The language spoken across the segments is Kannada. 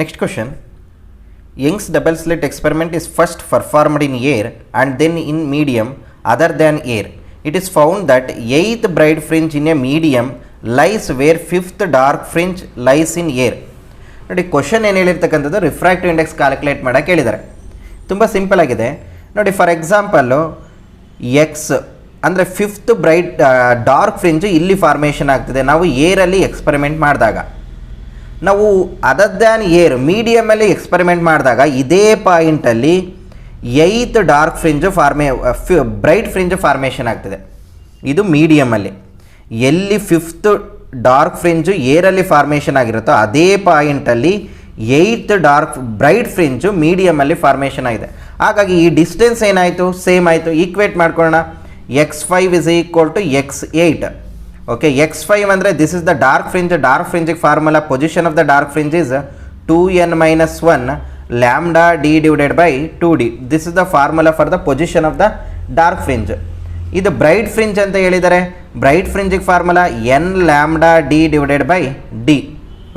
Next question. Young's double slit experiment is first performed in air and then in medium other than air. It is found that 8th bright fringe in a medium lies where 5th dark fringe lies in air. ನೋಡಿ ಕ್ವಶನ್ ಏನು ಹೇಳಿರ್ತಕ್ಕಂಥದ್ದು ರಿಫ್ರಾಕ್ಟಿವ್ ಇಂಡೆಕ್ಸ್ ಕ್ಯಾಲ್ಕುಲೇಟ್ ಮಾಡೋಕ್ಕೆ ಹೇಳಿದ್ದಾರೆ. ತುಂಬ ಸಿಂಪಲ್ ಆಗಿದೆ ನೋಡಿ. ಫಾರ್ ಎಕ್ಸಾಂಪಲ್ಲು ಎಕ್ಸ್ ಅಂದರೆ 5th ಬ್ರೈಟ್ ಡಾರ್ಕ್ ಫ್ರಿಂಜು ಇಲ್ಲಿ ಫಾರ್ಮೇಷನ್ ಆಗ್ತಿದೆ ನಾವು ಏರಲ್ಲಿ ಎಕ್ಸ್ಪರಿಮೆಂಟ್ ಮಾಡಿದಾಗ. ನಾವು ಅದರ್ ದ್ಯಾನ್ ಏರ್ ಮೀಡಿಯಮಲ್ಲಿ ಎಕ್ಸ್ಪರಿಮೆಂಟ್ ಮಾಡಿದಾಗ ಇದೇ ಪಾಯಿಂಟಲ್ಲಿ 8th ಡಾರ್ಕ್ ಫ್ರಿಂಜು ಬ್ರೈಟ್ ಫ್ರಿಂಜು ಫಾರ್ಮೇಷನ್ ಆಗ್ತಿದೆ. ಇದು ಮೀಡಿಯಮಲ್ಲಿ. ಎಲ್ಲಿ 5th ಡಾರ್ಕ್ ಫ್ರಿಂಜು ಏರಲ್ಲಿ ಫಾರ್ಮೇಷನ್ ಆಗಿರುತ್ತೋ ಅದೇ ಪಾಯಿಂಟಲ್ಲಿ 8th ಡಾರ್ಕ್ ಬ್ರೈಟ್ ಫ್ರಿಂಜು ಮೀಡಿಯಮಲ್ಲಿ ಫಾರ್ಮೇಷನ್ ಆಗಿದೆ. ಹಾಗಾಗಿ ಈ ಡಿಸ್ಟೆನ್ಸ್ ಏನಾಯಿತು, ಸೇಮ್ ಆಯಿತು. ಈಕ್ವೇಟ್ ಮಾಡ್ಕೊಳ್ಳೋಣ. x5 is equal to x8. Okay, x5 ಅಂದರೆ ದಿಸ್ ಇಸ್ ದ ಡಾರ್ಕ್ ಫ್ರಿಂಜಿಗೆ formula position of the dark fringe is 2n-1 lambda D divided by 2d. This is the formula for the position of the dark fringe. ಇದು ಬ್ರೈಟ್ ಫ್ರಿಂಜ್ ಅಂತ ಹೇಳಿದರೆ ಬ್ರೈಟ್ ಫ್ರಿಂಜಿಗೆ formula n lambda D divided by D.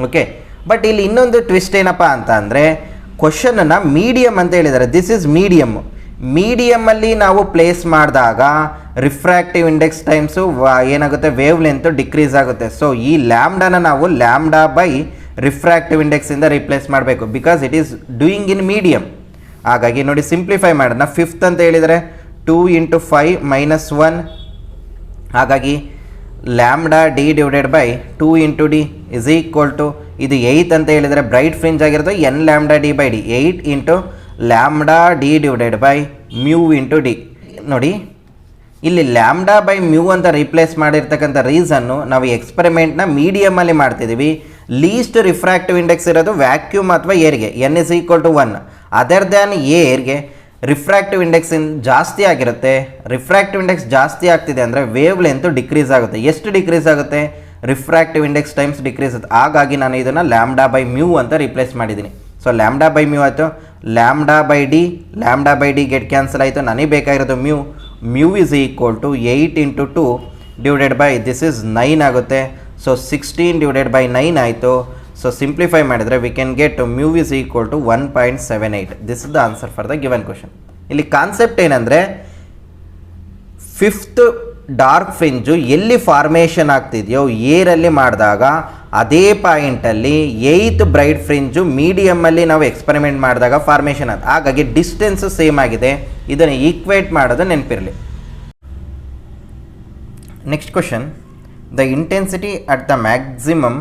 Okay, but ಇಲ್ಲಿ ಇನ್ನೊಂದು ಟ್ವಿಸ್ಟ್ ಏನಪ್ಪ ಅಂತ ಅಂದರೆ ಕ್ವಶನನ್ನು ಮೀಡಿಯಮ್ ಅಂತ ಹೇಳಿದ್ದಾರೆ. ದಿಸ್ ಇಸ್ ಮೀಡಿಯಮಲ್ಲಿ ನಾವು ಪ್ಲೇಸ್ ಮಾಡಿದಾಗ ರಿಫ್ರಾಕ್ಟಿವ್ ಇಂಡೆಕ್ಸ್ ಟೈಮ್ಸು ಏನಾಗುತ್ತೆ, ವೇವ್ ಲೆಂತು ಡಿಕ್ರೀಸ್ ಆಗುತ್ತೆ. ಸೊ ಈ ಲ್ಯಾಂಬ್ಡಾನ ನಾವು ಲ್ಯಾಂಬ್ಡಾ ಬೈ ರಿಫ್ರಾಕ್ಟಿವ್ ಇಂಡೆಕ್ಸಿಂದ ರಿಪ್ಲೇಸ್ ಮಾಡಬೇಕು, because it is doing in medium. ಹಾಗಾಗಿ ನೋಡಿ ಸಿಂಪ್ಲಿಫೈ ಮಾಡೋಣ. 5th ಅಂತ ಹೇಳಿದರೆ 2 × 5 - 1. ಹಾಗಾಗಿ lambda D divided by 2 × d is equal to, ಇದು 8 ಅಂತ ಹೇಳಿದರೆ ಬ್ರೈಟ್ ಫ್ರಿಂಜ್ ಆಗಿರೋದು n lambda D by D, 8 × lambda D divided by mu × d. ನೋಡಿ ಇಲ್ಲಿ ಲ್ಯಾಂಬ್ಡಾ ಬೈ ಮ್ಯೂ ಅಂತ ರಿಪ್ಲೇಸ್ ಮಾಡಿರ್ತಕ್ಕಂಥ ರೀಸನ್ನು ನಾವು ಎಕ್ಸ್ಪೆರಿಮೆಂಟ್ನ ಮೀಡಿಯಮಲ್ಲಿ ಮಾಡ್ತಿದ್ದೀವಿ. ಲೀಸ್ಟ್ ರಿಫ್ರಾಕ್ಟಿವ್ ಇಂಡೆಕ್ಸ್ ಇರೋದು ವ್ಯಾಕ್ಯೂಮ್ ಅಥವಾ ಏರ್ಗೆ, n is equal to 1. Other than ಏರ್ಗೆ ರಿಫ್ರಾಕ್ಟಿವ್ ಇಂಡೆಕ್ಸ್ ಜಾಸ್ತಿ ಆಗಿರುತ್ತೆ. ರಿಫ್ರಾಕ್ಟಿವ್ ಇಂಡೆಕ್ಸ್ ಜಾಸ್ತಿ ಆಗ್ತಿದೆ ಅಂದರೆ ವೇವ್ ಲೆಂತು ಡಿಕ್ರೀಸ್ ಆಗುತ್ತೆ. ಎಷ್ಟು ಡಿಕ್ರೀಸ್ ಆಗುತ್ತೆ? ರಿಫ್ರಾಕ್ಟಿವ್ ಇಂಡೆಕ್ಸ್ ಟೈಮ್ಸ್ ಡಿಕ್ರೀಸ್ ಆಗುತ್ತೆ. ಹಾಗಾಗಿ ನಾನು ಇದನ್ನು ಲ್ಯಾಂಬ್ಡಾ ಬೈ ಮ್ಯೂ ಅಂತ ರಿಪ್ಲೇಸ್ ಮಾಡಿದ್ದೀನಿ. ಸೊ ಲ್ಯಾಂಬ್ಡಾ ಬೈ ಮ್ಯೂ ಆಯಿತು. Lambda by d get cancel ಆಯಿತು. ನನಗೆ ಬೇಕಾಗಿರೋದು mu is equal to 8 × 2 divided by this is 9 ಆಗುತ್ತೆ. ಸೊ 16 ಡಿವೈಡೆಡ್ ಬೈ 9 ಆಯಿತು. ಸೊ ಸಿಂಪ್ಲಿಫೈ ಮಾಡಿದರೆ we can get mu is equal to 1.78. This is the answer for the given question. ಇಲ್ಲಿ ಕಾನ್ಸೆಪ್ಟ್ ಏನಂದರೆ 5th ಡಾರ್ಕ್ ಫ್ರಿಂಜು ಎಲ್ಲಿ ಫಾರ್ಮೇಷನ್ ಆಗ್ತಿದೆಯೋ ಏರಲ್ಲಿ ಮಾಡಿದಾಗ ಅದೇ ಪಾಯಿಂಟಲ್ಲಿ 8th ಬ್ರೈಟ್ ಫ್ರಿಂಜು ಮೀಡಿಯಮಲ್ಲಿ ನಾವು ಎಕ್ಸ್ಪೆರಿಮೆಂಟ್ ಮಾಡಿದಾಗ ಫಾರ್ಮೇಷನ್ ಆದ. ಹಾಗಾಗಿ ಡಿಸ್ಟೆನ್ಸು ಸೇಮ್ ಆಗಿದೆ. ಇದನ್ನು ಈಕ್ವೇಟ್ ಮಾಡೋದು ನೆನಪಿರಲಿ. Next question. The intensity at the maximum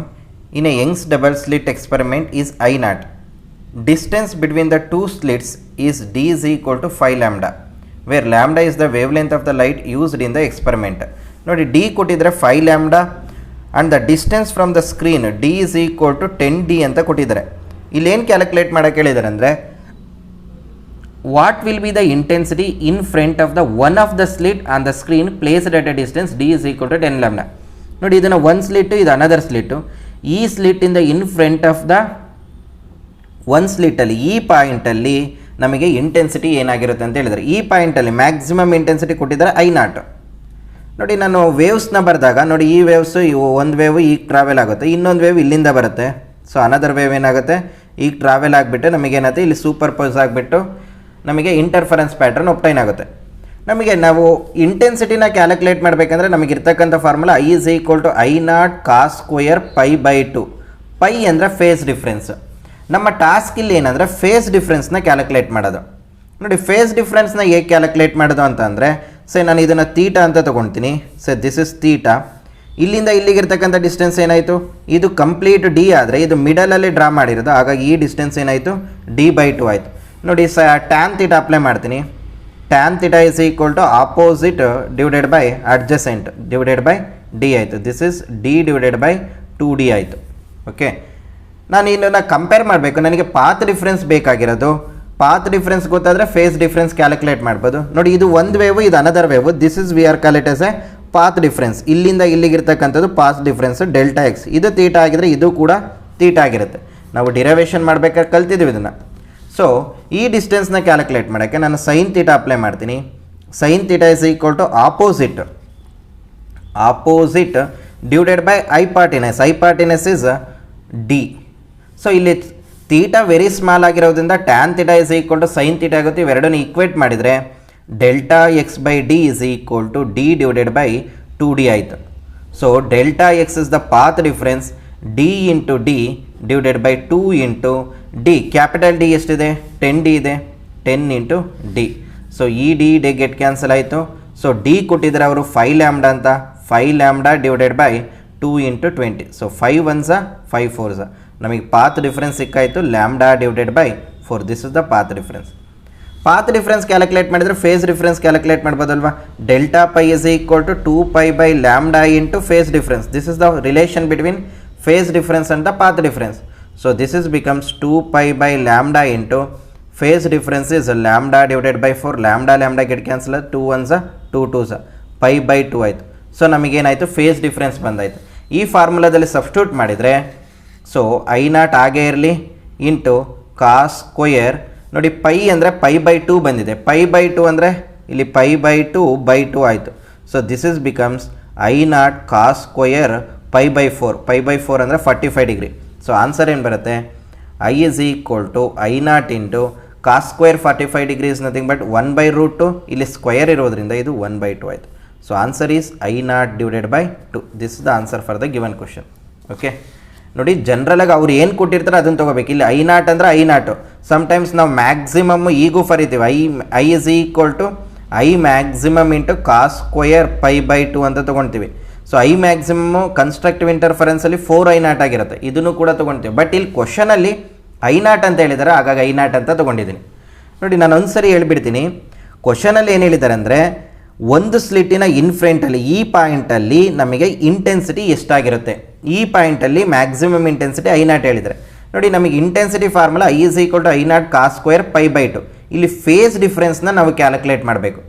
in a Young's double slit experiment is I0. Distance between the two slits is d is equal to 5 lambda, where lambda is the wavelength of the light used in the experiment. ನೋಡಿ d ಕೊಟ್ಟಿದ್ರೆ 5 lambda and the distance from the screen d is equal to 10d ಅಂತ ಕೊಟ್ಟಿದ್ದಾರೆ. ಇಲ್ಲಿ ಏನು ಕ್ಯಾಲ್ಕುಲೇಟ್ ಮಾಡೋಕ್ಕೆ ಹೇಳಿದ್ದಾರೆ ಅಂದರೆ what will be the intensity in front of the one of the slit on the screen placed at a distance d is equal to 10 lambda. ನೋಡಿ ಇದನ್ನು ಒಂದು ಸ್ಲಿಟ್ಟು, ಇದು ಅನದರ್ ಸ್ಲಿಟ್ಟು. ಈ ಸ್ಲಿಟ್ಟಿಂದ ಇನ್ ಫ್ರಂಟ್ ಆಫ್ ದ ಒಂದು ಸ್ಲಿಟ್ಟಲ್ಲಿ ಈ ಪಾಯಿಂಟಲ್ಲಿ ನಮಗೆ ಇಂಟೆನ್ಸಿಟಿ ಏನಾಗಿರುತ್ತೆ ಅಂತ ಹೇಳಿದರೆ, ಈ ಪಾಯಿಂಟಲ್ಲಿ ಮ್ಯಾಕ್ಸಿಮಮ್ ಇಂಟೆನ್ಸಿಟಿ ಕೊಟ್ಟಿದ್ದಾರೆ I0. ನೋಡಿ ನಾನು ವೇವ್ಸ್ನ ಬರೆದಾಗ ನೋಡಿ ಈ ವೇವ್ಸು ಒಂದು ವೇವ್ ಈಗ ಟ್ರಾವೆಲ್ ಆಗುತ್ತೆ, ಇನ್ನೊಂದು ವೇವ್ ಇಲ್ಲಿಂದ ಬರುತ್ತೆ. ಸೊ ಅನದರ್ ವೇವ್ ಏನಾಗುತ್ತೆ, ಈಗ ಟ್ರಾವೆಲ್ ಆಗಿಬಿಟ್ಟು ನಮಗೇನಾಗುತ್ತೆ ಇಲ್ಲಿ ಸೂಪರ್ ಪೋಸ್ ಆಗಿಬಿಟ್ಟು ನಮಗೆ ಇಂಟರ್ಫರೆನ್ಸ್ ಪ್ಯಾಟ್ರನ್ ಒಪ್ಟೈನ್ ಆಗುತ್ತೆ. ನಮಗೆ ನಾವು ಇಂಟೆನ್ಸಿಟಿನ ಕ್ಯಾಲ್ಕುಲೇಟ್ ಮಾಡಬೇಕಂದ್ರೆ ನಮಗಿರ್ತಕ್ಕಂಥ formula I is equal to I0 cos square π/2. Pi ಅಂದರೆ ಫೇಸ್ ಡಿಫ್ರೆನ್ಸ್. ನಮ್ಮ ಟಾಸ್ಕ್ ಇಲ್ಲಿ ಏನಂದರೆ ಫೇಸ್ ಡಿಫ್ರೆನ್ಸ್ನ ಕ್ಯಾಲ್ಕುಲೇಟ್ ಮಾಡೋದು. ನೋಡಿ ಫೇಸ್ ಡಿಫ್ರೆನ್ಸ್ನ ಹೇಗೆ ಕ್ಯಾಲ್ಕುಲೇಟ್ ಮಾಡೋದು ಅಂತ ಅಂದರೆ, ನಾನು ಇದನ್ನು ತೀಟಾ ಅಂತ ತೊಗೊಳ್ತೀನಿ. This is theta. ಇಲ್ಲಿಂದ ಇಲ್ಲಿಗಿರ್ತಕ್ಕಂಥ ಡಿಸ್ಟೆನ್ಸ್ ಏನಾಯಿತು, ಇದು ಕಂಪ್ಲೀಟ್ ಡಿ ಆದರೆ ಇದು ಮಿಡಲಲ್ಲಿ ಡ್ರಾ ಮಾಡಿರೋದು. ಹಾಗಾಗಿ ಈ ಡಿಸ್ಟೆನ್ಸ್ ಏನಾಯಿತು, d/2 ಆಯಿತು. ನೋಡಿ ಟ್ಯಾನ್ ತೀಟಾ ಅಪ್ಲೈ ಮಾಡ್ತೀನಿ. tan theta is equal to opposite divided by adjacent divided by d ಆಯಿತು. This is d divided by 2d ಆಯಿತು. ಓಕೆ, ನಾನು ಇನ್ನೂ ಕಂಪೇರ್ ಮಾಡಬೇಕು. ನನಗೆ ಪಾತ್ ಡಿಫ್ರೆನ್ಸ್ ಬೇಕಾಗಿರೋದು. ಪಾತ್ ಡಿಫ್ರೆನ್ಸ್ ಗೊತ್ತಾದರೆ ಫೇಸ್ ಡಿಫ್ರೆನ್ಸ್ ಕ್ಯಾಲ್ಕುಲೇಟ್ ಮಾಡ್ಬೋದು. ನೋಡಿ ಇದು ಒಂದು ವೇವು, ಇದು another wave. This is we are call it as a path difference. ಇಲ್ಲಿಂದ ಇಲ್ಲಿಗಿರ್ತಕ್ಕಂಥದ್ದು ಪಾತ್ ಡಿಫ್ರೆನ್ಸ್ ಡೆಲ್ಟಾ ಎಕ್ಸ್. ಇದು ತೀಟಾ ಆಗಿದ್ರೆ ಇದು ಕೂಡ ತೀಟಾ ಆಗಿರುತ್ತೆ. ನಾವು ಡಿರೈವೇಷನ್ ಮಾಡಬೇಕಾದ್ರೆ ಕಲ್ತಿದ್ದೀವಿ ಇದನ್ನು. ಸೊ ಈ ಡಿಸ್ಟೆನ್ಸ್ನ ಕ್ಯಾಲ್ಕುಲೇಟ್ ಮಾಡೋಕ್ಕೆ ನಾನು ಸೈನ್ ತೀಟಾ ಅಪ್ಲೈ ಮಾಡ್ತೀನಿ. Sine theta is equal to opposite divided by hypotenuse. Hypotenuse is D. So ಇಲ್ಲಿ ಥೀಟಾ ವೆರಿ ಸ್ಮಾಲ್ ಆಗಿರೋದ್ರಿಂದ tan theta is equal to sine theta ಆಗುತ್ತೆ. ಇವೆರಡನ್ನು ಈಕ್ವೇಟ್ ಮಾಡಿದರೆ delta X by D is equal to D divided by 2d ಆಯಿತು. So delta X is the path difference, D into D divided by 2 into D. Capital D ಎಷ್ಟಿದೆ? 10d ಇದೆ, 10 ಇಂಟು ಡಿ. ಸೊ ಈ ಡಿ ಗೆಟ್ ಕ್ಯಾನ್ಸಲ್ ಆಯಿತು. ಸೊ ಡಿ ಕೊಟ್ಟಿದ್ದಾರೆ ಅವರು 5 ಲ್ಯಾಂಬ್ಡಾ ಅಂತ, 5 lambda divided by 2 into 20. So 5 1s 5 4s ನಮಗೆ ಪಾತ್ ಡಿಫ್ರೆನ್ಸ್ ಸಿಕ್ಕಾಯಿತು, lambda divided by 4. This is the path difference. Path difference calculate ಮಾಡಿದರೆ ಫೇಸ್ ಡಿಫ್ರೆನ್ಸ್ ಕ್ಯಾಲ್ಕುಲೇಟ್ ಮಾಡ್ಬೋದಲ್ವಾ? Delta pi is equal to 2π by lambda into phase difference. This is the relation between phase difference and the path difference. So this is becomes 2π by lambda into phase difference is lambda divided by 4. Lambda get cancel, 2 1s 2 2s pi by 2 ಆಯಿತು. ಸೊ ನಮಗೇನಾಯಿತು? ಫೇಸ್ ಡಿಫ್ರೆನ್ಸ್ ಬಂದಾಯಿತು. ಈ ಫಾರ್ಮುಲಾದಲ್ಲಿ ಸಬ್ಸ್ಟಿಟ್ಯೂಟ್ ಮಾಡಿದರೆ ಸೊ I0 ಆಗೇ ಇರಲಿ ಇಂಟು ಕಾಸ್ ಸ್ಕ್ವಯರ್. ನೋಡಿ ಪೈ ಅಂದರೆ ಪೈ ಬೈ 2 ಬಂದಿದೆ, ಪೈ ಬೈ 2 ಅಂದರೆ ಇಲ್ಲಿ ಪೈ ಬೈ 2 ಬೈ 2 ಆಯಿತು. So this is becomes I0 cos square pi by 4. Pi by 4 ಅಂದರೆ 45 ಡಿಗ್ರಿ. ಸೊ ಆನ್ಸರ್ ಏನು ಬರುತ್ತೆ? I is equal to I0 into cos square 45 degree is nothing but 1/√2. ಇಲ್ಲಿ ಸ್ಕ್ವಯರ್ ಇರೋದ್ರಿಂದ ಇದು 1/2 ಆಯಿತು. So answer is I0 divided by 2. This is the answer for the given question. Okay, ನೋಡಿ ಜನರಲಾಗಿ ಅವ್ರು ಏನು ಕೊಟ್ಟಿರ್ತಾರೆ ಅದನ್ನು ತೊಗೋಬೇಕು. ಇಲ್ಲಿ I0 ಅಂದರೆ I0. ಸಮ್ಟೈಮ್ಸ್ ನಾವು ಮ್ಯಾಕ್ಸಿಮಮ್ ಈಗೂ ಫರಿತೀವಿ. I is equal to I maximum into cos square pi by 2 ಅಂತ ತೊಗೊಳ್ತೀವಿ. ಸೊ ಐ ಮ್ಯಾಕ್ಸಿಮಮ್ಮು ಕನ್ಸ್ಟ್ರಕ್ಟಿವ್ ಇಂಟರ್ಫರೆನ್ಸಲ್ಲಿ 4I0 ಆಗಿರುತ್ತೆ, ಇದನ್ನು ಕೂಡ ತೊಗೊಳ್ತೀವಿ. ಬಟ್ ಇಲ್ಲಿ ಕ್ವಶನಲ್ಲಿ I0 ಅಂತ ಹೇಳಿದ್ದಾರೆ, ಹಾಗಾಗಿ I0 ಅಂತ ತೊಗೊಂಡಿದ್ದೀನಿ. ನೋಡಿ ನಾನು ಒಂದು ಸರಿ ಹೇಳ್ಬಿಡ್ತೀನಿ. ಕ್ವಶನಲ್ಲಿ ಏನು ಹೇಳಿದ್ದಾರೆ ಅಂದರೆ ಒಂದು ಸ್ಲಿಟ್ಟಿನ ಇನ್ಫ್ರಂಟಲ್ಲಿ ಈ ಪಾಯಿಂಟಲ್ಲಿ ನಮಗೆ ಇಂಟೆನ್ಸಿಟಿ ಎಷ್ಟಾಗಿರುತ್ತೆ, ಈ ಪಾಯಿಂಟಲ್ಲಿ ಮ್ಯಾಕ್ಸಿಮಮ್ ಇಂಟೆನ್ಸಿಟಿ I0 ಹೇಳಿದರೆ. ನೋಡಿ ನಮಗೆ intensity formula I is equal to I0 cos square pi by 2. ಇಲ್ಲಿ ಫೇಸ್ ಡಿಫ್ರೆನ್ಸ್ನ ನಾವು ಕ್ಯಾಲ್ಕುಲೇಟ್ ಮಾಡಬೇಕು.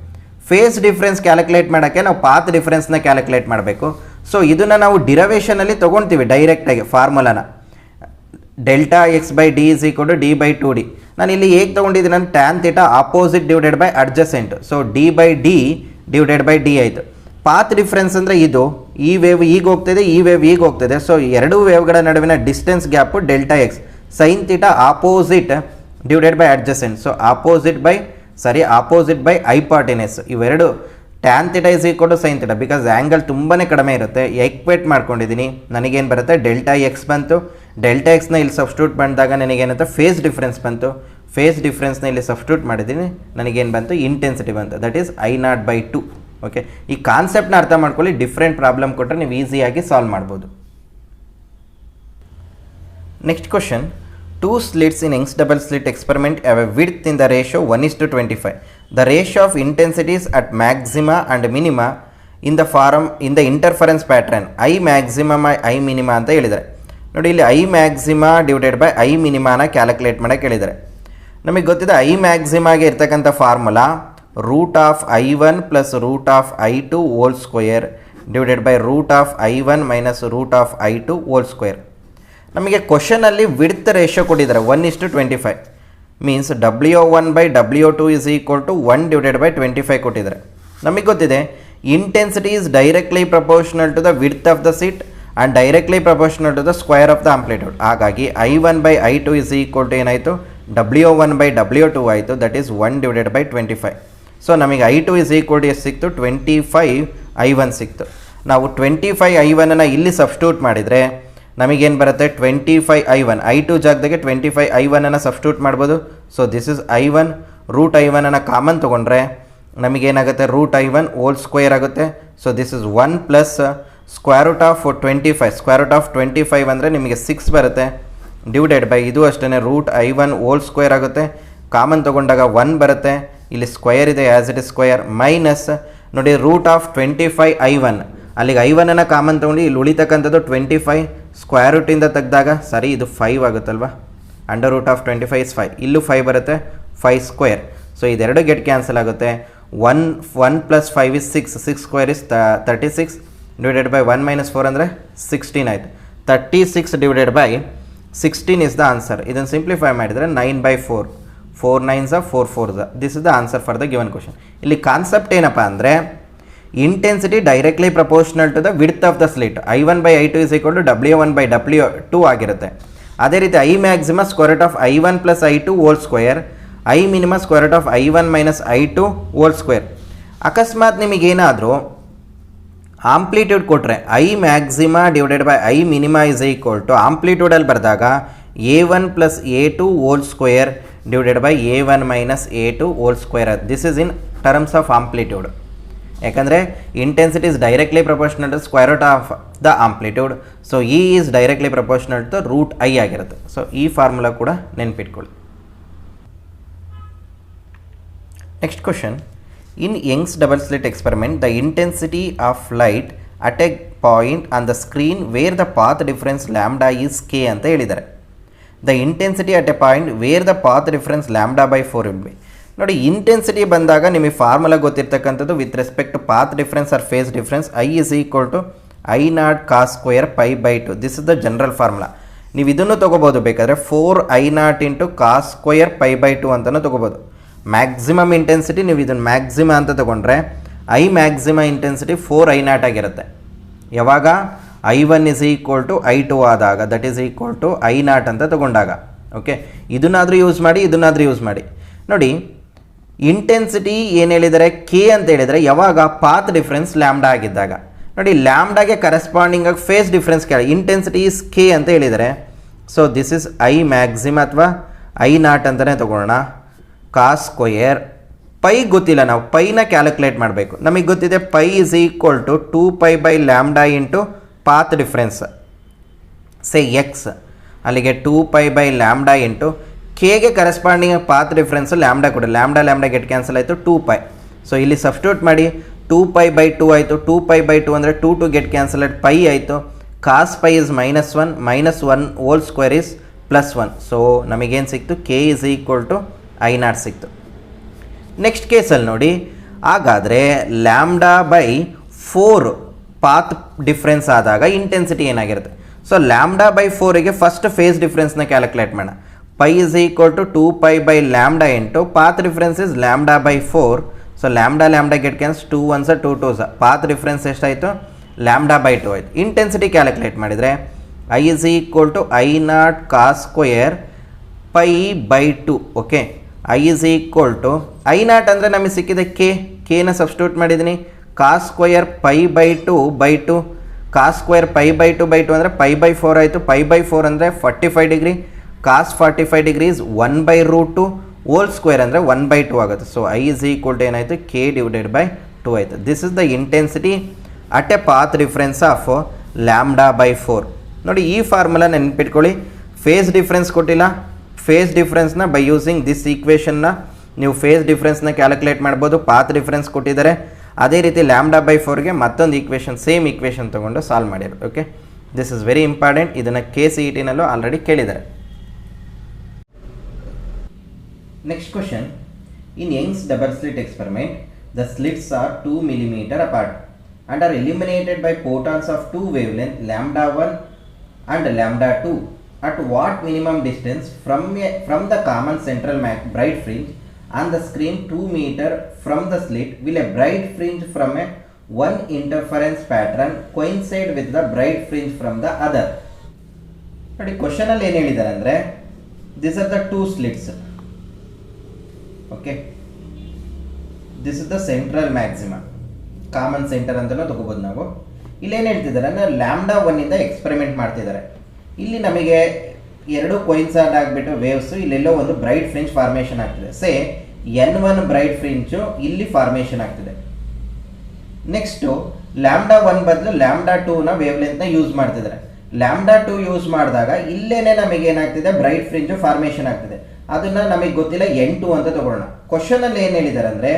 ಫೇಸ್ ಡಿಫ್ರೆನ್ಸ್ ಕ್ಯಾಲ್ಕುಲೇಟ್ ಮಾಡೋಕ್ಕೆ ನಾವು ಪಾತ್ ಡಿಫ್ರೆನ್ಸ್ನ ಕ್ಯಾಲ್ಕುಲೇಟ್ ಮಾಡಬೇಕು. ಸೊ ಇದನ್ನು ನಾವು ಡಿರವೇಷನಲ್ಲಿ ತೊಗೊಳ್ತೀವಿ ಡೈರೆಕ್ಟಾಗಿ ಫಾರ್ಮುಲಾನ. Delta X by D is equal to D by 2d. ನಾನು ಇಲ್ಲಿ ಹೇಗೆ ತೊಗೊಂಡಿದ್ದೀನಿ ನಾನು tan theta opposite divided by adjacent. So D by D divided by D ಆಯಿತು. ಪಾತ್ ಡಿಫ್ರೆನ್ಸ್ ಅಂದರೆ ಇದು, ಈ ವೇವ್ ಈಗ ಹೋಗ್ತಿದೆ, ಈ ವೇವ್ ಈಗ ಹೋಗ್ತಿದೆ. ಸೊ ಎರಡೂ ವೇವ್ಗಳ ನಡುವಿನ distance gap delta X. Sine theta opposite divided by adjacent. So opposite by hypotenuse. ಇವೆರಡು tan theta is equal to sine theta. Because angle ತುಂಬಾ ಕಡಿಮೆ ಇರುತ್ತೆ, ಎಕ್ವೇಟ್ ಮಾಡ್ಕೊಂಡಿದ್ದೀನಿ. ನನಗೇನು ಬರುತ್ತೆ? ಡೆಲ್ಟಾ ಎಕ್ಸ್ ಬಂತು. ಡೆಲ್ಟಾ ಎಕ್ಸ್ನ ಇಲ್ಲಿ ಸಬ್ಸ್ಟಿಟ್ಯೂಟ್ ಮಾಡಿದಾಗ ನನಗೇನಂತ ಫೇಸ್ ಡಿಫ್ರೆನ್ಸ್ ಬಂತು. ಫೇಸ್ ಡಿಫ್ರೆನ್ಸ್ನ ಇಲ್ಲಿ ಸಬ್ಸ್ಟಿಟ್ಯೂಟ್ ಮಾಡಿದ್ದೀನಿ, ನನಗೇನು ಬಂತು? ಇಂಟೆನ್ಸಿಟಿ ಬಂತು. That is I0 by 2. Okay, ಈ ಕಾನ್ಸೆಪ್ಟ್ನ ಅರ್ಥ ಮಾಡ್ಕೊಳ್ಳಿ. ಡಿಫ್ರೆಂಟ್ ಪ್ರಾಬ್ಲಮ್ ಕೊಟ್ಟರೆ ನೀವು ಈಸಿಯಾಗಿ ಸಾಲ್ವ್ ಮಾಡ್ಬೋದು. Next question. 2 slits in Young's double slit experiment have a width in the ratio 1:25. The ratio of intensities at maxima and minima in the interference pattern I maximum I minima ಅಂತ ಹೇಳಿದ್ದಾರೆ. ನೋಡಿ ಇಲ್ಲಿ I maxima divided by I minima calculate ಮಾಡೋಕ್ಕೆ ಹೇಳಿದ್ದಾರೆ. ನಮಗೆ ಗೊತ್ತಿದೆ I ಮ್ಯಾಕ್ಸಿಮಾಗೆ ಇರ್ತಕ್ಕಂಥ formula root of I1 plus root of I2 whole square divided by root of I1 minus root of I2 whole square. ನಮಗೆ ಕ್ವಶನಲ್ಲಿ ವಿಡ್ತ್ ರೇಷಿಯೋ ಕೊಟ್ಟಿದ್ದಾರೆ 1:25. Means W1 by W2 is equal to 1 divided by 25 ಕೊಟ್ಟಿದ್ದಾರೆ. ನಮಗೆ ಗೊತ್ತಿದೆ intensity is directly proportional to the width of the slit and directly proportional to the square of the amplitude. ಹಾಗಾಗಿ I1 by I2 is equal to ಏನಾಯಿತು? W1 ಬೈ W2 ಆಯಿತು. That is 1 divided by 25. So ನಮಗೆ I2 ಇಸ್ ಈಕ್ವಲ್ ಟು ಎಷ್ಟು ಸಿಕ್ತು? 25 I1 ಸಿಕ್ತು. ನಾವು 25 I1 ಇಲ್ಲಿ ಸಬ್ಸ್ಟಿಟ್ಯೂಟ್ ಮಾಡಿದರೆ ನಮಗೇನು ಬರುತ್ತೆ? 25 I1. I2 ಜಾಗದಾಗೆ 25 I1 ಸಬ್ಸ್ಟಿಟ್ಯೂಟ್ ಮಾಡ್ಬೋದು. So this is I1. Root I1 common ತೊಗೊಂಡ್ರೆ ನಮಗೇನಾಗುತ್ತೆ? ರೂಟ್ I1 ಹೋಲ್ ಸ್ಕ್ವೇರ್ ಆಗುತ್ತೆ. So this is 1 plus square root of 25. Square root of 25 ಅಂದರೆ ನಿಮಗೆ 6 ಬರುತ್ತೆ. ಡಿವೈಡೆಡ್ ಬೈ ಇದು ಅಷ್ಟೇ ರೂಟ್ I1 ಹೋಲ್ ಸ್ಕ್ವೇರ್ ಆಗುತ್ತೆ. ಕಾಮನ್ ತೊಗೊಂಡಾಗ 1 ಬರುತ್ತೆ. ಇಲ್ಲಿ ಸ್ಕ್ವೇರ್ ಇದೆ, as it is square. Minus ನೋಡಿ ರೂಟ್ ಆಫ್ 25 I1. ಅಲ್ಲಿಗೆ I1 ಕಾಮನ್ ತೊಗೊಂಡು ಇಲ್ಲಿ ಉಳಿತಕ್ಕಂಥದ್ದು 25. ಸ್ಕ್ವೇರ್ ರೂಟಿಂದ ತೆಗೆದಾಗ ಸರಿ ಇದು 5 ಆಗುತ್ತಲ್ವ. Under root of 25 is 5. ಇಲ್ಲೂ 5 ಬರುತ್ತೆ, 5 ಸ್ಕ್ವೇರ್. ಸೊ ಇದೆರಡು ಗೆಟ್ ಕ್ಯಾನ್ಸಲ್ ಆಗುತ್ತೆ. 1 plus 5 is 6. 6 square is 36 divided by 1 minus 4 ಅಂದರೆ 16 ಆಯಿತು. 36 divided by 16 is the answer. ಇದನ್ನು ಸಿಂಪ್ಲಿಫೈ ಮಾಡಿದರೆ 9/4. 4 9s 4 4s. This is the answer for the given question. ಇಲ್ಲಿ ಕಾನ್ಸೆಪ್ಟ್ ಏನಪ್ಪ ಅಂದರೆ intensity directly proportional to the width of the slit. I1 by I2 is equal to W1 by W2 ಆಗಿರುತ್ತೆ. ಅದೇ ರೀತಿ I maxima square root of I1 plus I2 whole square, I minima square root of I1 minus I2 whole square. ಅಕಸ್ಮಾತ್ ನಿಮಗೇನಾದರೂ ಆಂಪ್ಲಿಟ್ಯೂಡ್ ಕೊಟ್ಟರೆ I maxima divided by I minima is equal to ಆಂಪ್ಲಿಟ್ಯೂಡಲ್ಲಿ ಬರೆದಾಗ A1 plus A2 whole square divided by A1 minus A2 whole square. This is in terms of amplitude. ಯಾಕಂದರೆ intensity is directly proportional to square root of the amplitude. So E is directly proportional to root I ಆಗಿರುತ್ತೆ. ಸೊ ಈ ಫಾರ್ಮುಲಾ ಕೂಡ ನೆನ್ಪಿಟ್ಕೊಳ್ಳಿ. Next question. In Young's double slit experiment, the intensity of light at a point on the screen where the path difference lambda is k ಅಂತ ಹೇಳಿದ್ದಾರೆ. The intensity at a point where the path difference lambda by 4 will be. ನೋಡಿ, ಇಂಟೆನ್ಸಿಟಿ ಬಂದಾಗ ನಿಮಗೆ ಫಾರ್ಮುಲಾ ಗೊತ್ತಿರ್ತಕ್ಕಂಥದ್ದು with respect to path difference or phase difference I is equal to I naught cos square pi by 2. This is the general formula. ನೀವು ಇದನ್ನು ತೊಗೋಬೋದು, ಬೇಕಾದರೆ 4I0 into cos square pi by 2 ಅಂತಲೂ ತೊಗೋಬೋದು. ಮ್ಯಾಕ್ಸಿಮಮ್ ಇಂಟೆನ್ಸಿಟಿ ನೀವು ಇದನ್ನು ಮ್ಯಾಕ್ಸಿಮ ಅಂತ ತೊಗೊಂಡ್ರೆ ಐ ಮ್ಯಾಕ್ಸಿಮ ಇಂಟೆನ್ಸಿಟಿ 4I0 ಆಗಿರುತ್ತೆ. ಯಾವಾಗ I1 is equal to I2 ಆದಾಗ, that is equal to I0 ಅಂತ ತೊಗೊಂಡಾಗ. ಓಕೆ, ಇದನ್ನಾದರೂ ಯೂಸ್ ಮಾಡಿ, ಇದನ್ನಾದರೂ ಯೂಸ್ ಮಾಡಿ. ನೋಡಿ, ಇಂಟೆನ್ಸಿಟಿ ಏನು ಹೇಳಿದರೆ ಕೆ ಅಂತ ಹೇಳಿದರೆ ಯಾವಾಗ ಪಾತ್ ಡಿಫ್ರೆನ್ಸ್ ಲ್ಯಾಂಬ್ಡಾ ಆಗಿದ್ದಾಗ. ನೋಡಿ, ಲ್ಯಾಂಬ್ಡಾಗೆ ಕರೆಸ್ಪಾಂಡಿಂಗ್ ಆಗಿ ಫೇಸ್ ಡಿಫ್ರೆನ್ಸ್ ಕೇಳಿ ಇಂಟೆನ್ಸಿಟಿ ಇಸ್ ಕೆ ಅಂತ ಹೇಳಿದರೆ, ಸೊ ದಿಸ್ ಇಸ್ ಐ ಮ್ಯಾಕ್ಸಿಮ ಅಥವಾ I0 ಅಂತಲೇ ತೊಗೊಳ್ಳೋಣ. ಕಾಸ್ ಸ್ಕ್ವಯರ್ ಪೈ ಗೊತ್ತಿಲ್ಲ, ನಾವು ಪೈನ ಕ್ಯಾಲ್ಕುಲೇಟ್ ಮಾಡಬೇಕು. ನಮಗೆ ಗೊತ್ತಿದೆ pi is equal to 2π by lambda into path difference say x. ಅಲ್ಲಿಗೆ 2π ಬೈ ಲ್ಯಾಂಬ್ಡಾ ಇಂಟು ಕೆಗೆ ಕರೆಸ್ಪಾಂಡಿಂಗ್ ಪಾತ್ ಡಿಫ್ರೆನ್ಸು ಲ್ಯಾಂಬ್ಡಾ ಕೊಡಿ. ಲ್ಯಾಂಬ್ಡಾ ಗೆಟ್ ಕ್ಯಾನ್ಸಲ್ ಆಯಿತು, 2π. ಸೊ ಇಲ್ಲಿ ಸಬ್ಸ್ಟಿಟ್ಯೂಟ್ ಮಾಡಿ 2π ಬೈ 2 ಆಯಿತು. 2π ಬೈ 2 ಅಂದರೆ 2 ಗೆಟ್ ಕ್ಯಾನ್ಸಲ್ ಆಯ್ತು, ಪೈ ಆಯಿತು. Cos pi is -1, -1 whole square is +1. So ನಮಗೇನು ಸಿಕ್ತು? K is equal to I0 ಸಿಕ್ತು. ನೆಕ್ಸ್ಟ್ ಕೇಸಲ್ಲಿ ನೋಡಿ, ಹಾಗಾದರೆ ಲ್ಯಾಂಬ್ಡಾ ಬೈ 4 ಪಾತ್ ಡಿಫ್ರೆನ್ಸ್ ಆದಾಗ ಇಂಟೆನ್ಸಿಟಿ ಏನಾಗಿರುತ್ತೆ? ಸೊ ಲ್ಯಾಂಬ್ಡಾ ಬೈ 4ಗೆ ಫಸ್ಟ್ ಫೇಸ್ ಡಿಫ್ರೆನ್ಸ್ನ ಕ್ಯಾಲ್ಕುಲೇಟ್ ಮಾಡೋಣ. Pi is equal to 2π by lambda into path difference is lambda by 4. So lambda get cancel 2 1s 2 2s. Path difference ಎಷ್ಟಾಯಿತು? ಲ್ಯಾಂಬ್ಡಾ ಬೈ 2 ಆಯಿತು. ಇಂಟೆನ್ಸಿಟಿ ಕ್ಯಾಲ್ಕುಲೇಟ್ ಮಾಡಿದರೆ I is equal to I0 cos square pi by 2. Okay, I is equal to I0 ಅಂದರೆ ನಮಗೆ ಸಿಕ್ಕಿದೆ ಕೆನ ಸಬ್ಸ್ಟಿಟ್ಯೂಟ್ ಮಾಡಿದ್ದೀನಿ. Cos square pi by 2 by 2. Cos square pi by 2 by 2 ಅಂದರೆ ಪೈ ಬೈ 4 ಆಯಿತು. ಪೈ ಬೈ 4 ಅಂದರೆ 45 degree. Cos 45 degrees 1/√2 whole square ಅಂದರೆ 1/2 ಆಗುತ್ತೆ. So I is equal to ಏನಾಯಿತು? ಕೆ ಡಿವೈಡೆಡ್ ಬೈ 2 ಆಯಿತು. This is the intensity at a path difference of lambda by 4. ನೋಡಿ, ಈ ಫಾರ್ಮುಲಾ ನೆನ್ಪಿಟ್ಕೊಳ್ಳಿ. ಫೇಸ್ ಡಿಫ್ರೆನ್ಸ್ ಕೊಟ್ಟಿಲ್ಲ, ಫೇಸ್ ಡಿಫ್ರೆನ್ಸ್ನ ಬೈ ಯೂಸಿಂಗ್ ದಿಸ್ ಈಕ್ವೇಷನ್ನ ನೀವು ಫೇಸ್ ಡಿಫ್ರೆನ್ಸ್ನ ಕ್ಯಾಲ್ಕುಲೇಟ್ ಮಾಡ್ಬೋದು. ಪಾತ್ ಡಿಫ್ರೆನ್ಸ್ ಕೊಟ್ಟಿದ್ದಾರೆ, ಅದೇ ರೀತಿ ಲ್ಯಾಂಬ್ಡಾ ಬೈ 4ಗೆ ಮತ್ತೊಂದು ಈಕ್ವೇಷನ್, ಸೇಮ್ ಈಕ್ವೇಷನ್ ತೊಗೊಂಡು ಸಾಲ್ವ್ ಮಾಡಿರೋದು. Okay, this is very important. ಇದನ್ನು KCET-ನಲ್ಲೂ ಆಲ್ರೆಡಿ ಕೇಳಿದ್ದಾರೆ. Next question. In Young's double slit experiment, the slits are 2 mm apart and are illuminated by photons of 2 wavelength λ1 and λ2. At what minimum distance from the common central bright fringe on the screen 2 meter from the slit will a bright fringe from a one interference pattern coincide with the bright fringe from the other? ನೋಡಿ, ಕ್ವಶನ್ ಅಲ್ಲಿ ಏನು ಹೇಳಿದ್ದಾರೆ ಅಂದರೆ, this are the 2 slits. Okay, this is the central maximum, common centre ಅಂತಲೂ ತಗೋಬೋದು ನಾವು. ಇಲ್ಲೇನು ಹೇಳ್ತಿದ್ದಾರೆ ಅಂದರೆ λ1 ಇಂದ ಎಕ್ಸ್ಪೆರಿಮೆಂಟ್ ಮಾಡ್ತಿದ್ದಾರೆ. ಇಲ್ಲಿ ನಮಗೆ ಎರಡು ಕೊಯಿನ್ಸೈಡ್ ಆಗಿಬಿಟ್ಟು ವೇವ್ಸು ಇಲ್ಲೆಲ್ಲೋ ಒಂದು ಬ್ರೈಟ್ ಫ್ರಿಂಜ್ ಫಾರ್ಮೇಷನ್ ಆಗ್ತಿದೆ. ಸೇ N1 ಬ್ರೈಟ್ ಫ್ರಿಂಜು ಇಲ್ಲಿ ಫಾರ್ಮೇಷನ್ ಆಗ್ತಿದೆ. ನೆಕ್ಸ್ಟು λ1 ಬದಲು λ2ನ ವೇವ್ ಲೆಂತ್ನ ಯೂಸ್ ಮಾಡ್ತಿದ್ದಾರೆ. λ2 ಯೂಸ್ ಮಾಡಿದಾಗ ಇಲ್ಲೇನೆ ನಮಗೆ ಏನಾಗ್ತಿದೆ? ಬ್ರೈಟ್ ಫ್ರಿಂಜು ಫಾರ್ಮೇಷನ್ ಆಗ್ತಿದೆ. ಅದನ್ನು ನಮಗೆ ಗೊತ್ತಿಲ್ಲ, N2 ಅಂತ ತಗೊಳ್ಳೋಣ. ಕ್ವಶನಲ್ಲಿ ಏನು ಹೇಳಿದ್ದಾರೆ ಅಂದರೆ,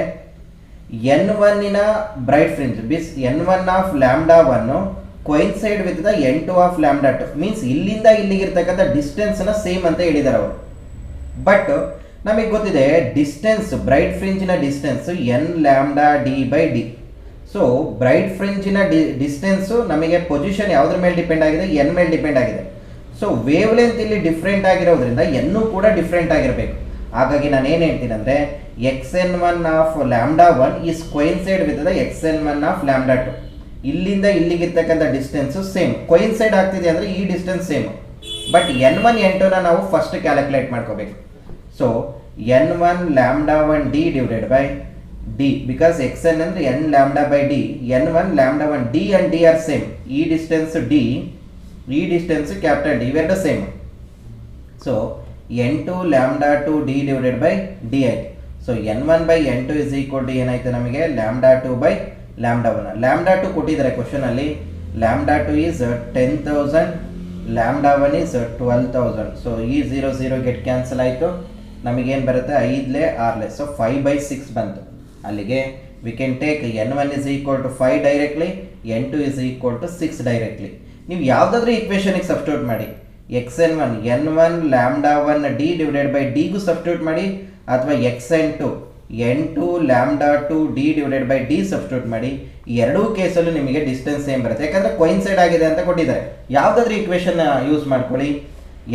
N1ನ bright fringe N1 of λ1 coincide with the N2 of λ2 means ಇಲ್ಲಿಂದ ಇಲ್ಲಿಗಿರ್ತಕ್ಕಂಥ ಡಿಸ್ಟೆನ್ಸ್ನ ಸೇಮ್ ಅಂತ ಹೇಳಿದ್ದಾರೆ ಅವರು. ಬಟ್ ನಮಗೆ ಗೊತ್ತಿದೆ ಡಿಸ್ಟೆನ್ಸ್, ಬ್ರೈಟ್ ಫ್ರಿಂಜಿನ ಡಿಸ್ಟೆನ್ಸ್ nλd/d. ಸೊ ಬ್ರೈಟ್ ಫ್ರಿಂಜಿನ ಡಿಸ್ಟೆನ್ಸು ನಮಗೆ ಪೊಸಿಷನ್ ಯಾವುದ್ರ ಮೇಲೆ ಡಿಪೆಂಡ್ ಆಗಿದೆ? n ಮೇಲೆ ಡಿಪೆಂಡ್ ಆಗಿದೆ. ಸೊ ವೇವ್ ಲೆಂತ್ ಇಲ್ಲಿ ಡಿಫ್ರೆಂಟ್ ಆಗಿರೋದ್ರಿಂದ n ಕೂಡ ಡಿಫ್ರೆಂಟ್ ಆಗಿರಬೇಕು. ಹಾಗಾಗಿ ನಾನು ಏನು ಹೇಳ್ತೀನಿ ಅಂದರೆ, xn1 of λ1 is coincide with the xn1 of λ2. ಇಲ್ಲಿಂದ ಇಲ್ಲಿಗಿರ್ತಕ್ಕಂಥ ಡಿಸ್ಟೆನ್ಸು ಸೇಮ್, ಕೊಯಿನ್ಸೈಡ್ ಆಗ್ತಿದೆ ಅಂದರೆ ಈ ಡಿಸ್ಟೆನ್ಸ್ ಸೇಮ್. ಬಟ್ n1 n2ನ ನಾವು ಫಸ್ಟ್ ಕ್ಯಾಲ್ಕುಲೇಟ್ ಮಾಡ್ಕೋಬೇಕು. So n1 λ1 d divided by d, because xn ಅಂದ್ರೆ n λ by d, n1 λ1 d and d are same. ಈ ಡಿಸ್ಟೆನ್ಸ್ d, ಈ ಡಿಸ್ಟೆನ್ಸ್ ಕ್ಯಾಪಿಟಲ್ D ಇವೆರಡು same. So n2 λ2 d divided by d ಆಯ್ತು. So n1 by n2 is equal to ಏನಾಯ್ತು ನಮಗೆ λ2 by λ1. λ2 ಕೊಟ್ಟಿದ್ದಾರೆ ಕ್ವಶನ್ ಅಲ್ಲಿ, λ2 is 10,000, λ1 is 12,000. ಸೊ ಈ 0 0 ಗೆಟ್ ಕ್ಯಾನ್ಸಲ್ ಆಯಿತು, ನಮಗೇನು ಬರುತ್ತೆ 5 6, ಸೊ 5/6 ಬಂತು. ಅಲ್ಲಿಗೆ we can take n1 is equal to 5 directly, n2 is equal to 6 directly. ನೀವು ಯಾವುದಾದ್ರೂ ಈಕ್ವೇಷನಿಗೆ ಸಬ್ಸ್ಟಿಟ್ಯೂಟ್ ಮಾಡಿ, xn1 n1 λ1 d divided by d ಗೂ ಸಬ್ಸ್ಟಿಟ್ಯೂಟ್ ಮಾಡಿ, ಅಥವಾ xn2 n2 λ2 d divided by d substitute ಮಾಡಿ. ಈ ಎರಡೂ ಕೇಸಲ್ಲೂ ನಿಮಗೆ ಡಿಸ್ಟೆನ್ಸ್ ಸೇಮ್ ಬರುತ್ತೆ, ಯಾಕಂದರೆ ಕೊಯಿನ್ಸೈಡ್ ಆಗಿದೆ ಅಂತ ಕೊಟ್ಟಿದ್ದಾರೆ. ಯಾವುದಾದ್ರೂ ಈಕ್ವೇಷನ್ ಯೂಸ್ ಮಾಡ್ಕೊಳ್ಳಿ,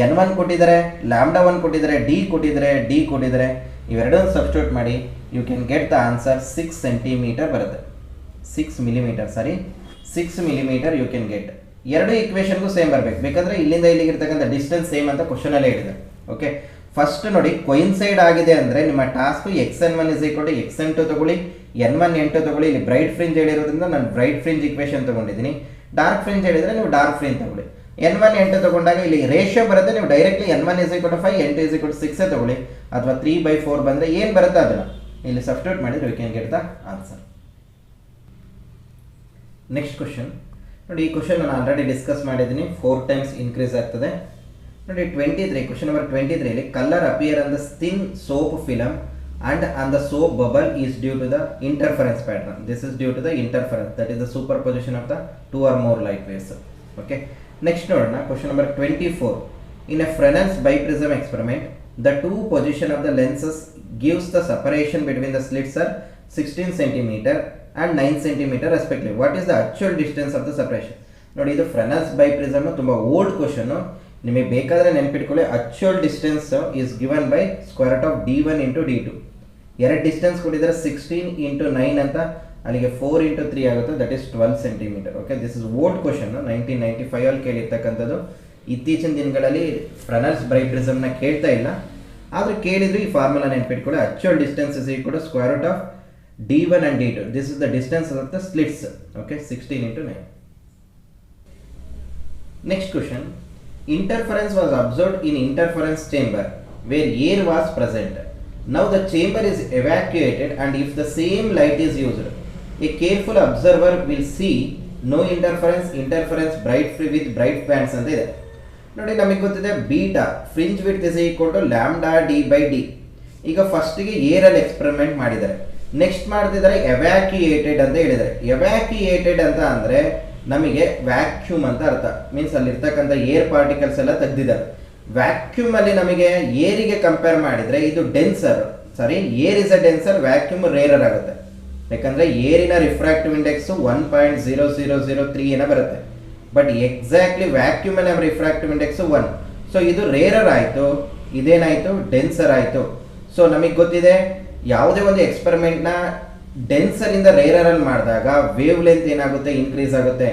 n1 ಕೊಟ್ಟಿದ್ದಾರೆ, λ1 ಕೊಟ್ಟಿದ್ದಾರೆ, d ಕೊಟ್ಟಿದ್ದಾರೆ, d ಕೊಟ್ಟಿದ್ದಾರೆ, ಇವೆರಡನ್ನು ಸಬ್ಸ್ಟಿಟ್ಯೂಟ್ ಮಾಡಿ, you can get the answer 6 centimetre ಬರುತ್ತೆ. 6 millimetre, sorry 6 millimetre you can get. ಎರಡು ಈಕ್ವೇಷನ್ಗೂ ಸೇಮ್ ಬರಬೇಕು, ಬೇಕಂದ್ರೆ ಇಲ್ಲಿಂದ ಇಲ್ಲಿಗೆ ಇರ್ತಕ್ಕಂಥ ಡಿಸ್ಟೆನ್ಸ್ ಸೇಮ್ ಅಂತ ಕ್ವಶನಲ್ಲೇ ಹೇಳಿದೆ. ಓಕೆ, ಫಸ್ಟ್ ನೋಡಿ ಕೊಯಿನ್ಸೈಡ್ ಆಗಿದೆ ಅಂದರೆ ನಿಮ್ಮ task xn1 is equal to xn2 ತಗೊಳ್ಳಿ, n1 n2 ತಗೊಳ್ಳಿ. ಇಲ್ಲಿ ಬ್ರೈಟ್ ಫ್ರಿಂಜ್ ಹೇಳಿರೋದ್ರಿಂದ ನಾನು ಬ್ರೈಟ್ ಫ್ರಿಂಜ್ ಈಕ್ವೇಷನ್ ತಗೊಂಡಿದ್ದೀನಿ. ಡಾರ್ಕ್ ಫ್ರಿಂಜ್ ಹೇಳಿದರೆ ನೀವು ಡಾರ್ಕ್ ಫ್ರಿಂಜ್ ತಗೊಳ್ಳಿ. n1 n2 ತಗೊಂಡಾಗ ಇಲ್ಲಿ ರೇಷಿಯೋ ಬರುತ್ತೆ, ನೀವು directly n1 is equal to 5, n2 is equal to 6 ತಗೊಳ್ಳಿ, ಅಥವಾ 3/4 ಬಂದರೆ ಏನು ಬರುತ್ತೆ ಅದನ್ನು ಇಲ್ಲಿ ಸಬ್ಸ್ಟಿಟ್ಯೂಟ್ ಮಾಡಿದ್ರೆ you can get the answer. Next question ನೋಡಿ, ಈ ಕ್ವಶನ್ ನಾನು ಆಲ್ರೆಡಿ ಡಿಸ್ಕಸ್ ಮಾಡಿದ್ದೀನಿ. 4 times ಇನ್ಕ್ರೀಸ್ ಆಗ್ತದೆ. ನೋಡಿ 23, question number 23 colour appear on the thin soap film and on the soap bubble is due to the interference pattern. This is due to the interference, that is the superposition of the 2 or more light waves. Okay, next ನೋಡೋಣ question number 24. In a Fresnel's biprism experiment, the two position of the lenses gives the separation between the slits are 16 cm and 9 cm respectively. What is the actual distance of the separation? ನೋಡಿ ಇದು Fresnel's biprism ತುಂಬ ಓಲ್ಡ್ ಕ್ವಶನ್, ನಿಮಗೆ ಬೇಕಾದರೆ ನೆನಪಿಟ್ಕೊಳ್ಳಿ. Actual distance is given by square root of d1 into d2. ಎರಡು ಡಿಸ್ಟೆನ್ಸ್ ಕೊಟ್ಟಿದ್ದಾರೆ, 16 ಇಂಟು 9 ಅಂತ, ಅಲ್ಲಿಗೆ 4 ಇಂಟು 3 ಆಗುತ್ತೆ, that is 12 centimetre. Okay, this is old question, 1995 ಅಲ್ಲಿ ಕೇಳಿರ್ತಕ್ಕಂಥದ್ದು. ಇತ್ತೀಚಿನ ದಿನಗಳಲ್ಲಿ Fresnel's biprismನ ಕೇಳ್ತಾ ಇಲ್ಲ, ಆದರೆ ಕೇಳಿದ್ರು ಈ ಫಾರ್ಮುಲಾ ನೆನಪಿಟ್ಕೊಳ್ಳಿ. Actual distance is equal to square root of d1 and d2. This is the distance of the slits. Okay, 16 into 9. Next question. Interference was observed in interference chamber where air was present. Now the chamber is evacuated and if the same light is used, a careful observer will see no interference, bright free with bright bands ಅಂತ ಇದೆ. ನೋಡಿ ನಮಗೆ ಗೊತ್ತಿದೆ beta fringe width is equal to lambda D by d. ಈಗ ಫಸ್ಟಿಗೆ ಏರಲ್ಲಿ ಎಕ್ಸ್ಪೆರಿಮೆಂಟ್ ಮಾಡಿದ್ದಾರೆ, ನೆಕ್ಸ್ಟ್ ಮಾಡ್ತಿದ್ದಾರೆ ಎವ್ಯಾಕ್ಯುಯೇಟೆಡ್ ಅಂತ ಹೇಳಿದ್ದಾರೆ. ಎವ್ಯಾಕ್ಯುಯೇಟೆಡ್ ಅಂತ ಅಂದರೆ ನಮಗೆ ವ್ಯಾಕ್ಯೂಮ್ ಅಂತ ಅರ್ಥ, ಮೀನ್ಸ್ ಅಲ್ಲಿರ್ತಕ್ಕಂಥ ಏರ್ ಪಾರ್ಟಿಕಲ್ಸ್ ಎಲ್ಲ ತೆಗೆದಿದ್ದಾರೆ. ವ್ಯಾಕ್ಯೂಮ್ ಅಲ್ಲಿ ನಮಗೆ ಏರಿಗೆ ಕಂಪೇರ್ ಮಾಡಿದರೆ ಇದು denser, sorry air is a denser, vacuum rarer ಆಗುತ್ತೆ. ಯಾಕಂದರೆ ಏರಿನ ರಿಫ್ರಾಕ್ಟಿವ್ ಇಂಡೆಕ್ಸು 1.0003 ಏನೋ ಬರುತ್ತೆ, ಬಟ್ ಎಕ್ಸಾಕ್ಟ್ಲಿ ವ್ಯಾಕ್ಯೂಮಿನ ರಿಫ್ರಾಕ್ಟಿವ್ ಇಂಡೆಕ್ಸು 1. ಸೊ ಇದು ರೇರರ್ ಆಯಿತು, ಇದೇನಾಯಿತು ಡೆನ್ಸರ್ ಆಯಿತು. ಸೊ ನಮಗೆ ಗೊತ್ತಿದೆ ಯಾವುದೇ ಒಂದು ಎಕ್ಸ್ಪೆರಿಮೆಂಟ್ನ ಡೆನ್ಸರಿಂದ ರೇರರಲ್ಲಿ ಮಾಡಿದಾಗ ವೇವ್ ಲೆಂತ್ ಏನಾಗುತ್ತೆ, ಇನ್ಕ್ರೀಸ್ ಆಗುತ್ತೆ.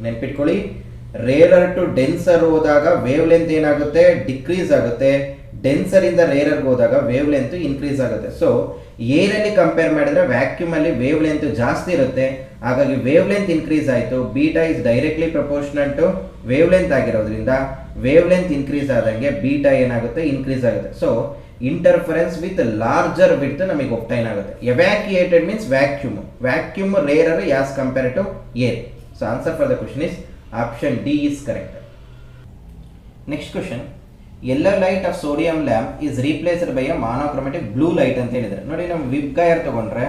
ನೆನ್ಪಿಟ್ಕೊಳ್ಳಿ, ರೇರರ್ ಟು ಡೆನ್ಸರ್ ಹೋದಾಗ ವೇವ್ ಲೆಂತ್ ಏನಾಗುತ್ತೆ, ಡಿಕ್ರೀಸ್ ಆಗುತ್ತೆ. ಡೆನ್ಸರಿಂದ ರೇರರ್ಗೆ ಹೋದಾಗ ವೇವ್ ಲೆಂತ್ ಇನ್ಕ್ರೀಸ್ ಆಗುತ್ತೆ. ಸೊ ಏರಲ್ಲಿ ಕಂಪೇರ್ ಮಾಡಿದ್ರೆ ವ್ಯಾಕ್ಯೂಮಲ್ಲಿ ವೇವ್ ಲೆಂತ್ ಜಾಸ್ತಿ ಇರುತ್ತೆ, ಹಾಗಾಗಿ ವೇವ್ ಲೆಂತ್ ಇನ್ಕ್ರೀಸ್ ಆಯಿತು. Beta is directly proportional to wavelength ಆಗಿರೋದ್ರಿಂದ ವೇವ್ ಲೆಂತ್ ಇನ್ಕ್ರೀಸ್ ಆದಂಗೆ ಬೀಟಾ ಏನಾಗುತ್ತೆ, ಇನ್ಕ್ರೀಸ್ ಆಗುತ್ತೆ. So interference with larger width ನಮಗೆ ಒಪ್ಟೈನ್ ಆಗುತ್ತೆ. Evacuated means vacuum rarer as compare to air. So answer for the question is option D is correct. Next question. Yellow light of sodium lamp is replaced by a monochromatic blue light ಅಂತ ಹೇಳಿದರೆ. ನೋಡಿ ನಾವು ವಿಬ್ ಗೈರ್ ತಗೊಂಡ್ರೆ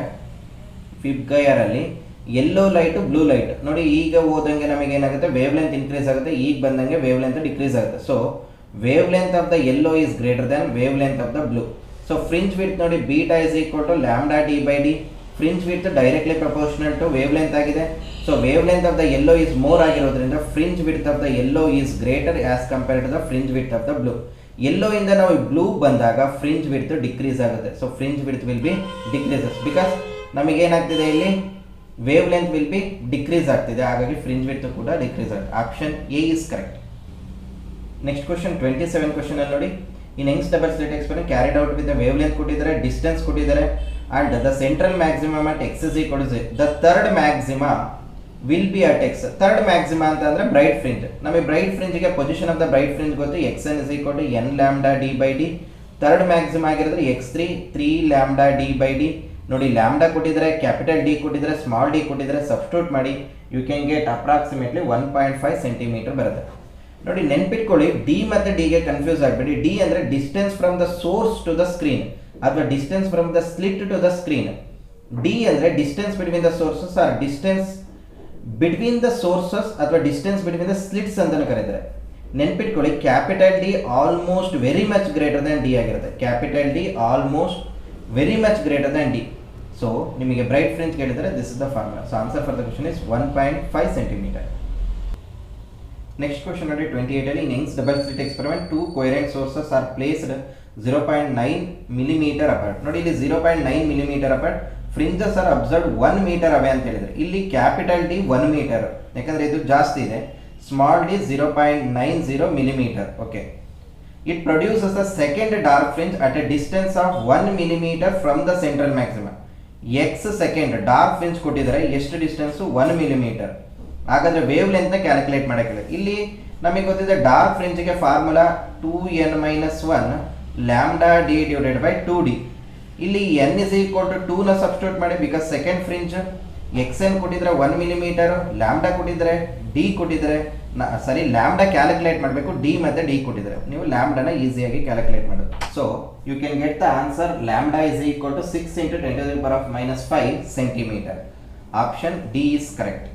ವಿಬ್ ಗೈರಲ್ಲಿ ಯೆಲ್ಲೋ ಲೈಟು ಬ್ಲೂ ಲೈಟ್ ನೋಡಿ ಈಗ ಹೋದಂಗೆ ನಮಗೆ ಏನಾಗುತ್ತೆ, ವೇವ್ ಲೆಂತ್ ಇನ್ಕ್ರೀಸ್ ಆಗುತ್ತೆ, ಈಗ ಬಂದಂಗೆ ವೇವ್ ಲೆಂತ್ ಡಿಕ್ರೀಸ್ ಆಗುತ್ತೆ. So wavelength of the yellow is greater than wavelength of the blue. So fringe width ನೋಡಿ beta is equal to lambda D by D. Fringe width directly proportional to wavelength ಆಗಿದೆ. So wavelength of the yellow is more ಆಗಿರೋದ್ರಿಂದ fringe width of the yellow is greater as compared to the fringe width of the blue. Yellow ಇಂದ ನಾವು ಬ್ಲೂ ಬಂದಾಗ ಫ್ರಿಂಜ್ ವಿಡ್ತ್ ಡಿಕ್ರೀಸ್ ಆಗುತ್ತೆ. So fringe width will be decreases because ನಮಗೆ ಏನಾಗ್ತಿದೆ ಇಲ್ಲಿ wavelength will be decrease ಆಗ್ತಿದೆ, ಹಾಗಾಗಿ ಫ್ರಿಂಜ್ ವಿಡ್ತ್ ಕೂಡ ಡಿಕ್ರೀಸ್ ಆಗುತ್ತೆ. Option a is correct. Next question 27 question ಅಲ್ಲಿ ನೋಡಿ, in Young's double slit experiment carried out with wavelength ಕೊಟ್ಟಿದ್ದಾರೆ, ಡಿಸ್ಟೆನ್ಸ್ ಕೊಟ್ಟಿದ್ದಾರೆ, and the central maximum at x is equal to the third maxima will be at x. Third maxima ಅಂತ ಅಂದ್ರೆ ಬ್ರೈಟ್ ಫ್ರಿಂಜ್. ನಮಗೆ ಬ್ರೈಟ್ ಫ್ರಿಂಜ್ಗೆ position of the bright fringe ಗೊತ್ತು, x n is equal to n lambda D by D. Third maxima ಆಗಿರೋದ್ರೆ x3 lambda D by D. ನೋಡಿ ಲ್ಯಾಂಬ್ಡಾ ಕೊಟ್ಟಿದ್ರೆ, ಕ್ಯಾಪಿಟಲ್ ಡಿ ಕೊಟ್ಟಿದ್ರೆ, ಸ್ಮಾಲ್ ಡಿ ಕೊಟ್ಟಿದ್ರೆ, ಸಬ್ಸ್ಟಿಟ್ಯೂಟ್ ಮಾಡಿ you can get approximately 1.5 centimetre ಬರುತ್ತೆ. ನೋಡಿ ನೆನ್ಪಿಟ್ಕೊಳ್ಳಿ, ಡಿ ಮತ್ತು ಡಿಗೆ ಕನ್ಫ್ಯೂಸ್ ಆಗಬೇಡಿ. ಡಿ ಅಂದರೆ distance from the source to the screen ಅಥವಾ distance from the slit to the screen. D ಅಂದರೆ distance between the sources or distance between the sources ಅಥವಾ ಡಿಸ್ಟೆನ್ಸ್ ಬಿಟ್ವೀನ್ ದ ಸ್ಲಿಟ್ಸ್ ಅಂತಲೂ ಕರೀತಾರೆ. ನೆನ್ಪಿಟ್ಕೊಳ್ಳಿ, capital D almost very much greater than D ಆಗಿರುತ್ತೆ. Capital D almost very much greater than D. So ನಿಮಗೆ ಬ್ರೈಟ್ ಫ್ರಿಂಜ್ ಕೇಳಿದರೆ this is the formula. So answer for the question is 1.5 centimetre. Next question ನೋಡಿ 28 ಅಲ್ಲಿ, in Young's double slit experiment 2 coherent sources are placed 0.9 millimetre apart. ನೋಡಿ ಇಲ್ಲಿ 0.9 millimetre apart, fringes are observe 1 metre away ಅಂತ ಹೇಳಿದ್ರೆ, ಇಲ್ಲಿ ಕ್ಯಾಪಿಟಲ್ ಡಿ 1 ಮೀಟರ್ ಯಾಕಂದ್ರೆ ಇದು ಜಾಸ್ತಿ ಇದೆ, small D 0.90 millimetre. Okay, it produces the second dark fringe at a distance of 1 millimetre from the central maximum. X second dark fringe ಕೊಟ್ಟಿದ್ದಾರೆ, ಎಷ್ಟು ಡಿಸ್ಟೆನ್ಸು 1 ಮಿಲಿಮೀಟರ್. ಹಾಗಾದ್ರೆ ವೇವ್ ಲೆಂತ್ ನ ಕ್ಯಾಲ್ಕುಲೇಟ್ ಮಾಡಕ್ಕೆ ಇಲ್ಲಿ ನಮಗೆ ಗೊತ್ತಿದೆ ಡಾರ್ಕ್ ಫ್ರಿಂಜ್ಗೆ formula 2n-1 lambda D divided by 2d. ಇಲ್ಲಿ n ಇಸ್ ಈಕ್ವಲ್ ಟು 2 ನ ಸಬ್ಸ್ಟಿಟ್ಯೂಟ್ ಮಾಡಿ, because second fringe x n ಕೊಟ್ಟಿದ್ರೆ 1 ಮಿಲಿಮೀಟರ್, ಲ್ಯಾಂಬ್ಡಾ ಕೊಟ್ಟಿದ್ರೆ, ಡಿ ಕೊಟ್ಟಿದ್ರೆ, ಸರಿ ಲ್ಯಾಂಬ್ಡಾ ಕ್ಯಾಲ್ಕುಲೇಟ್ ಮಾಡಬೇಕು, ಡಿ ಮತ್ತೆ ಡಿ ಕೊಟ್ಟಿದ್ರೆ ನೀವು ಲ್ಯಾಂಬ್ಡಾನ ಈಸಿಯಾಗಿ ಕ್ಯಾಲ್ಕುಲೇಟ್ ಮಾಡೋದು. So you can get the answer lambda is equal to 6 × 10⁻⁵ centimetre. Option D is correct.